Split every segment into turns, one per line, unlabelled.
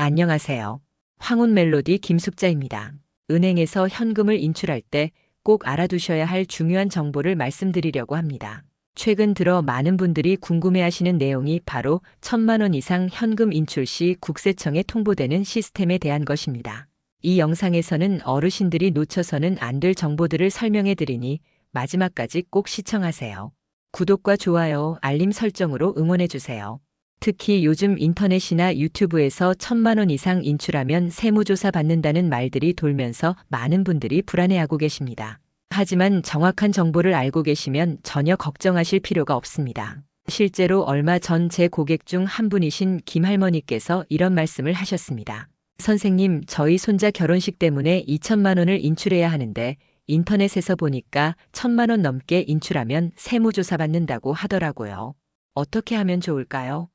안녕하세요. 황혼 멜로디 김숙자입니다. 은행에서 현금을 인출할 때 꼭 알아두셔야 할 중요한 정보를 말씀드리려고 합니다. 최근 들어 많은 분들이 궁금해하시는 내용이 바로 1,000만 원 이상 현금 인출 시 국세청에 통보되는 시스템에 대한 것입니다. 이 영상에서는 어르신들이 놓쳐서는 안 될 정보들을 설명해 드리니 마지막까지 꼭 시청하세요. 구독과 좋아요, 알림 설정으로 응원해 주세요. 특히 요즘 인터넷이나 유튜브에서 1,000만 원 이상 인출하면 세무조사 받는다는 말들이 돌면서 많은 분들이 불안해하고 계십니다. 하지만 정확한 정보를 알고 계시면 전혀 걱정하실 필요가 없습니다. 실제로 얼마 전 제 고객 중 한 분이신 김할머니께서 이런 말씀을 하셨습니다. 선생님, 저희 손자 결혼식 때문에 2,000만 원을 인출해야 하는데 인터넷에서 보니까 1,000만 원 넘게 인출하면 세무조사 받는다고 하더라고요. 어떻게 하면 좋을까요?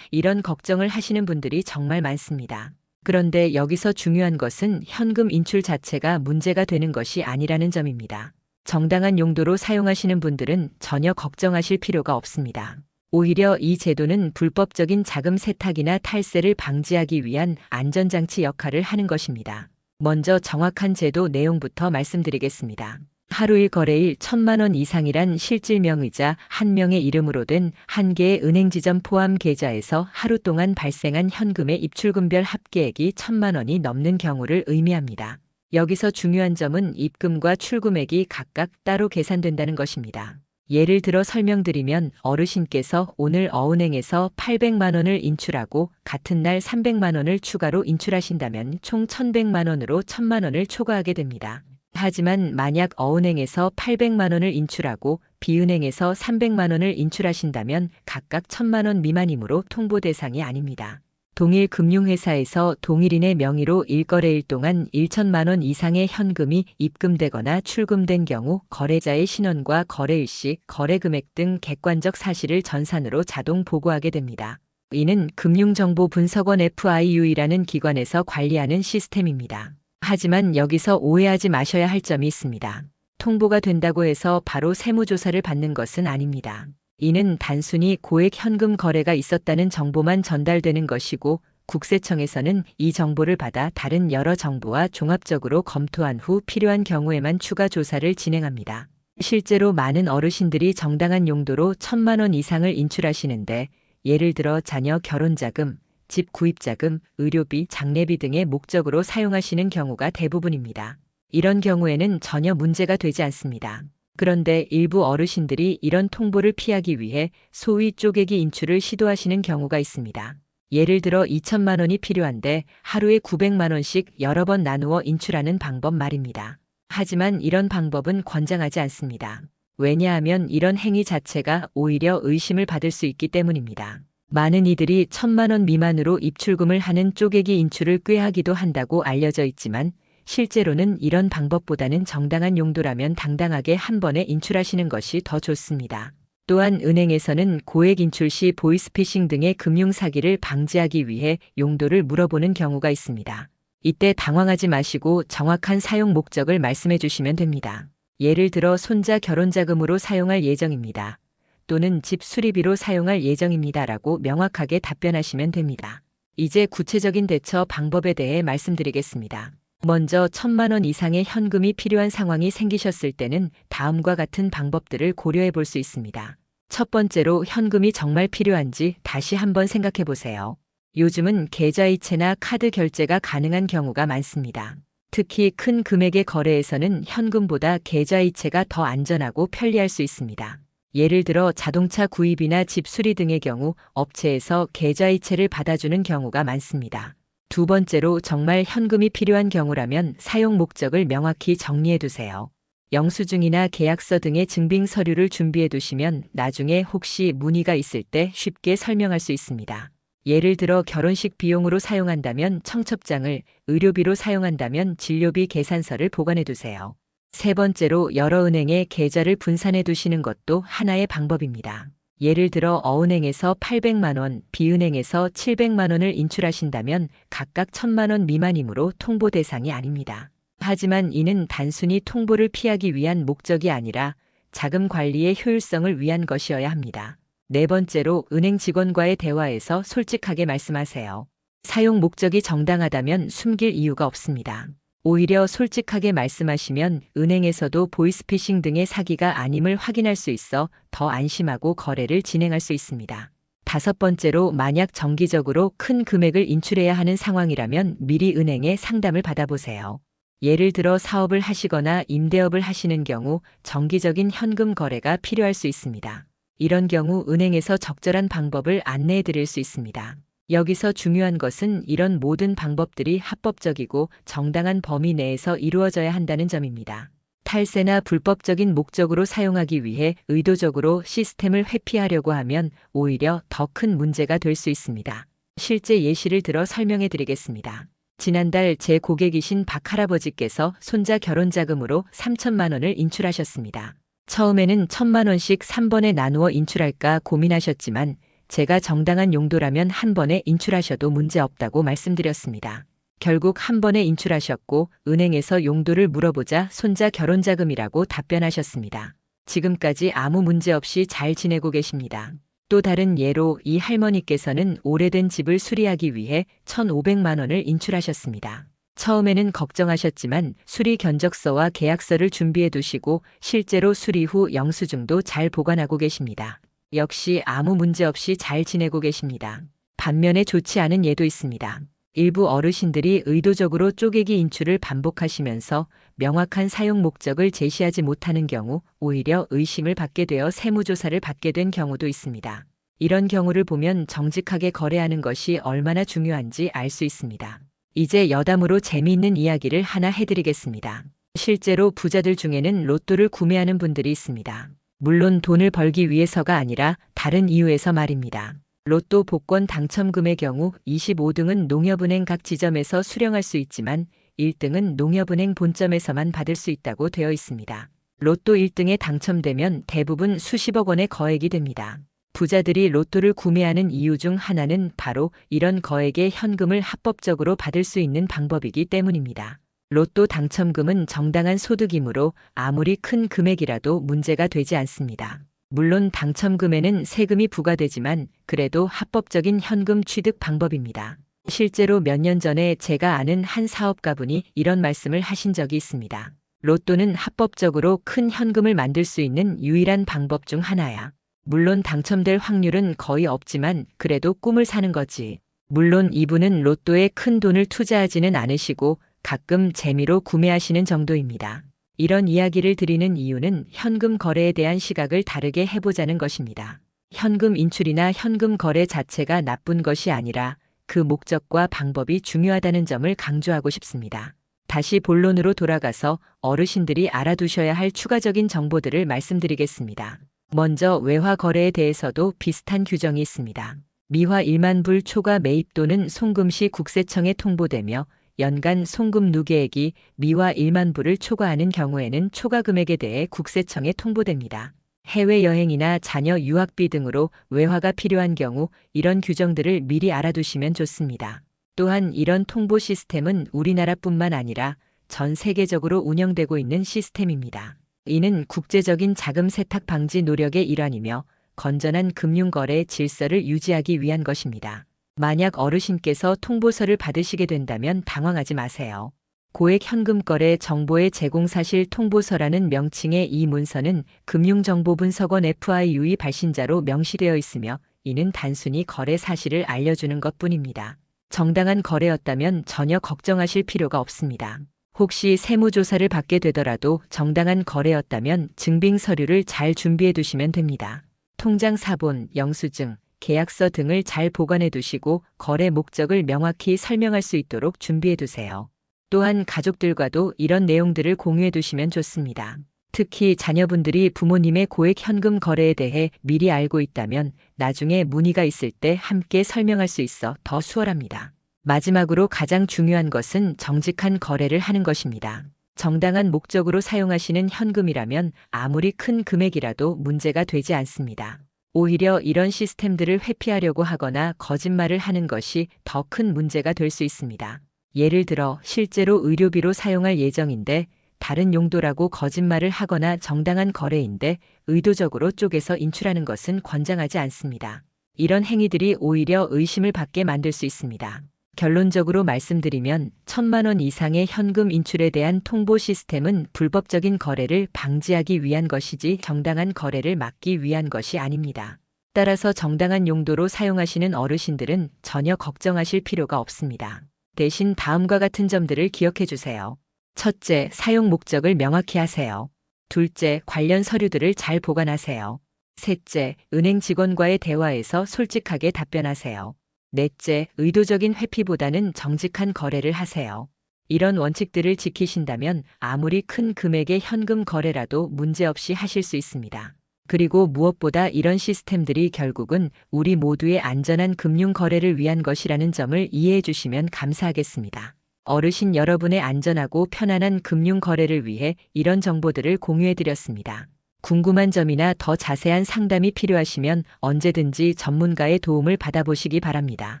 이런 걱정을 하시는 분들이 정말 많습니다. 그런데 여기서 중요한 것은 현금 인출 자체가 문제가 되는 것이 아니라는 점입니다. 정당한 용도로 사용하시는 분들은 전혀 걱정하실 필요가 없습니다. 오히려 이 제도는 불법적인 자금 세탁이나 탈세를 방지하기 위한 안전장치 역할을 하는 것입니다. 먼저 정확한 제도 내용부터 말씀드리겠습니다. 하루 일 거래일 1,000만 원 이상이란 실질명의자 한 명의 이름으로 된 한 개의 은행 지점 포함 계좌에서 하루 동안 발생한 현금의 입출금별 합계액이 1,000만 원이 넘는 경우를 의미합니다. 여기서 중요한 점은 입금과 출금액이 각각 따로 계산된다는 것입니다. 예를 들어 설명드리면 어르신께서 오늘 어은행에서 800만 원을 인출하고 같은 날 300만 원을 추가로 인출하신다면 총 1,100만 원으로 1,000만 원을 초과하게 됩니다. 하지만 만약 어은행에서 800만 원을 인출하고 비은행에서 300만 원을 인출하신다면 각각 1,000만 원 미만이므로 통보 대상이 아닙니다. 동일 금융회사에서 동일인의 명의로 일거래일 동안 1,000만 원 이상의 현금이 입금되거나 출금된 경우 거래자의 신원과 거래일 시 거래 금액 등 객관적 사실을 전산으로 자동 보고하게 됩니다. 이는 금융정보분석원 FIU이라는 기관에서 관리하는 시스템입니다. 하지만 여기서 오해하지 마셔야 할 점이 있습니다. 통보가 된다고 해서 바로 세무조사를 받는 것은 아닙니다. 이는 단순히 고액 현금 거래가 있었다는 정보만 전달되는 것이고 국세청에서는 이 정보를 받아 다른 여러 정보와 종합적으로 검토한 후 필요한 경우에만 추가 조사를 진행합니다. 실제로 많은 어르신들이 정당한 용도로 1,000만 원 이상을 인출하시는데 예를 들어 자녀 결혼자금, 집 구입자금, 의료비, 장례비 등의 목적으로 사용하시는 경우가 대부분입니다. 이런 경우에는 전혀 문제가 되지 않습니다. 그런데 일부 어르신들이 이런 통보를 피하기 위해 소위 쪼개기 인출을 시도하시는 경우가 있습니다. 예를 들어 2,000만 원이 필요한데 하루에 900만 원씩 여러 번 나누어 인출하는 방법 말입니다. 하지만 이런 방법은 권장하지 않습니다. 왜냐하면 이런 행위 자체가 오히려 의심을 받을 수 있기 때문입니다. 많은 이들이 1,000만 원 미만으로 입출금을 하는 쪼개기 인출을 꾀하기도 한다고 알려져 있지만 실제로는 이런 방법보다는 정당한 용도라면 당당하게 한 번에 인출하시는 것이 더 좋습니다. 또한 은행에서는 고액 인출 시 보이스피싱 등의 금융 사기를 방지하기 위해 용도를 물어보는 경우가 있습니다. 이때 당황하지 마시고 정확한 사용 목적을 말씀해 주시면 됩니다. 예를 들어 손자 결혼자금으로 사용할 예정입니다. 또는 집 수리비로 사용할 예정입니다라고 명확하게 답변하시면 됩니다. 이제 구체적인 대처 방법에 대해 말씀드리겠습니다. 먼저 1,000만 원 이상의 현금이 필요한 상황이 생기셨을 때는 다음과 같은 방법들을 고려해 볼 수 있습니다. 첫 번째로 현금이 정말 필요한지 다시 한번 생각해 보세요. 요즘은 계좌이체나 카드 결제가 가능한 경우가 많습니다. 특히 큰 금액의 거래에서는 현금보다 계좌이체가 더 안전하고 편리할 수 있습니다. 예를 들어 자동차 구입이나 집 수리 등의 경우 업체에서 계좌이체를 받아주는 경우가 많습니다. 두 번째로 정말 현금이 필요한 경우라면 사용 목적을 명확히 정리해 두세요. 영수증이나 계약서 등의 증빙 서류를 진비해 두시면 나중에 혹시 문의가 있을 때 쉽게 설명할 수 있습니다. 예를 들어 결혼식 비용으로 사용한다면 청첩장을, 의료비로 사용한다면 진료비 계산서를 보관해 두세요. 세 번째로 여러 은행에 계좌를 분산해 두시는 것도 하나의 방법입니다. 예를 들어 어은행에서 800만 원, 비은행에서 700만 원을 인출하신다면 각각 1,000만 원 미만이므로 통보 대상이 아닙니다. 하지만 이는 단순히 통보를 피하기 위한 목적이 아니라 자금 관리의 효율성을 위한 것이어야 합니다. 네 번째로 은행 직원과의 대화에서 솔직하게 말씀하세요. 사용 목적이 정당하다면 숨길 이유가 없습니다. 오히려 솔직하게 말씀하시면 은행에서도 보이스피싱 등의 사기가 아님을 확인할 수 있어 더 안심하고 거래를 진행할 수 있습니다. 다섯 번째로, 만약 정기적으로 큰 금액을 인출해야 하는 상황이라면 미리 은행에 상담을 받아보세요. 예를 들어 사업을 하시거나 임대업을 하시는 경우 정기적인 현금 거래가 필요할 수 있습니다. 이런 경우 은행에서 적절한 방법을 안내해 드릴 수 있습니다. 여기서 중요한 것은 이런 모든 방법들이 합법적이고 정당한 범위 내에서 이루어져야 한다는 점입니다. 탈세나 불법적인 목적으로 사용하기 위해 의도적으로 시스템을 회피하려고 하면 오히려 더 큰 문제가 될 수 있습니다. 실제 예시를 들어 설명해 드리겠습니다. 지난달 제 고객이신 박 할아버지께서 손자 결혼 자금으로 3천만 원을 인출하셨습니다. 처음에는 1,000만 원씩 3번에 나누어 인출할까 고민하셨지만 제가 정당한 용도라면 한 번에 인출하셔도 문제 없다고 말씀드렸습니다. 결국 한 번에 인출하셨고 은행에서 용도를 물어보자 손자 결혼 자금이라고 답변하셨습니다. 지금까지 아무 문제 없이 잘 지내고 계십니다. 또 다른 예로 이 할머니께서는 오래된 집을 수리하기 위해 1,500만 원을 인출하셨습니다. 처음에는 걱정하셨지만 수리 견적서와 계약서를 준비해 두시고 실제로 수리 후 영수증도 잘 보관하고 계십니다. 역시 아무 문제 없이 잘 지내고 계십니다. 반면에 좋지 않은 예도 있습니다. 일부 어르신들이 의도적으로 쪼개기 인출을 반복하시면서 명확한 사용 목적을 제시하지 못하는 경우 오히려 의심을 받게 되어 세무조사를 받게 된 경우도 있습니다. 이런 경우를 보면 정직하게 거래하는 것이 얼마나 중요한지 알 수 있습니다. 이제 여담으로 재미있는 이야기를 하나 해드리겠습니다. 실제로 부자들 중에는 로또를 구매하는 분들이 있습니다. 물론 돈을 벌기 위해서가 아니라 다른 이유에서 말입니다. 로또 복권 당첨금의 경우 25등은 농협은행 각 지점에서 수령할 수 있지만 1등은 농협은행 본점에서만 받을 수 있다고 되어 있습니다. 로또 1등에 당첨되면 대부분 수십억 원의 거액이 됩니다. 부자들이 로또를 구매하는 이유 중 하나는 바로 이런 거액의 현금을 합법적으로 받을 수 있는 방법이기 때문입니다. 로또 당첨금은 정당한 소득이므로 아무리 큰 금액이라도 문제가 되지 않습니다. 물론 당첨금에는 세금이 부과되지만 그래도 합법적인 현금 취득 방법입니다. 실제로 몇 년 전에 제가 아는 한 사업가분이 이런 말씀을 하신 적이 있습니다. 로또는 합법적으로 큰 현금을 만들 수 있는 유일한 방법 중 하나야. 물론 당첨될 확률은 거의 없지만 그래도 꿈을 사는 거지. 물론 이분은 로또에 큰 돈을 투자하지는 않으시고 가끔 재미로 구매하시는 정도입니다. 이런 이야기를 드리는 이유는 현금 거래에 대한 시각을 다르게 해보자는 것입니다. 현금 인출이나 현금 거래 자체가 나쁜 것이 아니라 그 목적과 방법이 중요하다는 점을 강조하고 싶습니다. 다시 본론으로 돌아가서 어르신들이 알아두셔야 할 추가적인 정보들을 말씀드리겠습니다. 먼저 외화 거래에 대해서도 비슷한 규정이 있습니다. 미화 1만 불 초과 매입 또는 송금 시 국세청에 통보되며 연간 송금 누계액이 미화 1만 불을 초과하는 경우에는 초과 금액에 대해 국세청에 통보됩니다. 해외여행이나 자녀 유학비 등으로 외화가 필요한 경우 이런 규정들을 미리 알아두시면 좋습니다. 또한 이런 통보 시스템은 우리나라뿐만 아니라 전 세계적으로 운영되고 있는 시스템입니다. 이는 국제적인 자금 세탁 방지 노력의 일환이며 건전한 금융거래 질서를 유지하기 위한 것입니다. 만약 어르신께서 통보서를 받으시게 된다면 당황하지 마세요. 고액 현금거래 정보의 제공사실 통보서라는 명칭의 이 문서는 금융정보분석원 FIU의 발신자로 명시되어 있으며 이는 단순히 거래 사실을 알려주는 것뿐입니다. 정당한 거래였다면 전혀 걱정하실 필요가 없습니다. 혹시 세무조사를 받게 되더라도 정당한 거래였다면 증빙 서류를 잘 준비해 두시면 됩니다. 통장 사본, 영수증, 계약서 등을 잘 보관해 두시고 거래 목적을 명확히 설명할 수 있도록 준비해 두세요. 또한 가족들과도 이런 내용들을 공유해 두시면 좋습니다. 특히 자녀분들이 부모님의 고액 현금 거래에 대해 미리 알고 있다면 나중에 문의가 있을 때 함께 설명할 수 있어 더 수월합니다. 마지막으로 가장 중요한 것은 정직한 거래를 하는 것입니다. 정당한 목적으로 사용하시는 현금이라면 아무리 큰 금액이라도 문제가 되지 않습니다. 오히려 이런 시스템들을 회피하려고 하거나 거짓말을 하는 것이 더 큰 문제가 될 수 있습니다. 예를 들어 실제로 의료비로 사용할 예정인데 다른 용도라고 거짓말을 하거나 정당한 거래인데 의도적으로 쪼개서 인출하는 것은 권장하지 않습니다. 이런 행위들이 오히려 의심을 받게 만들 수 있습니다. 결론적으로 말씀드리면 1,000만 원 이상의 현금 인출에 대한 통보 시스템은 불법적인 거래를 방지하기 위한 것이지 정당한 거래를 막기 위한 것이 아닙니다. 따라서 정당한 용도로 사용하시는 어르신들은 전혀 걱정하실 필요가 없습니다. 대신 다음과 같은 점들을 기억해 주세요. 첫째, 사용 목적을 명확히 하세요. 둘째, 관련 서류들을 잘 보관하세요. 셋째, 은행 직원과의 대화에서 솔직하게 답변하세요. 넷째, 의도적인 회피보다는 정직한 거래를 하세요. 이런 원칙들을 지키신다면 아무리 큰 금액의 현금 거래라도 문제없이 하실 수 있습니다. 그리고 무엇보다 이런 시스템들이 결국은 우리 모두의 안전한 금융 거래를 위한 것이라는 점을 이해해 주시면 감사하겠습니다. 어르신 여러분의 안전하고 편안한 금융 거래를 위해 이런 정보들을 공유해 드렸습니다. 궁금한 점이나 더 자세한 상담이 필요하시면 언제든지 전문가의 도움을 받아보시기 바랍니다.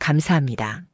감사합니다.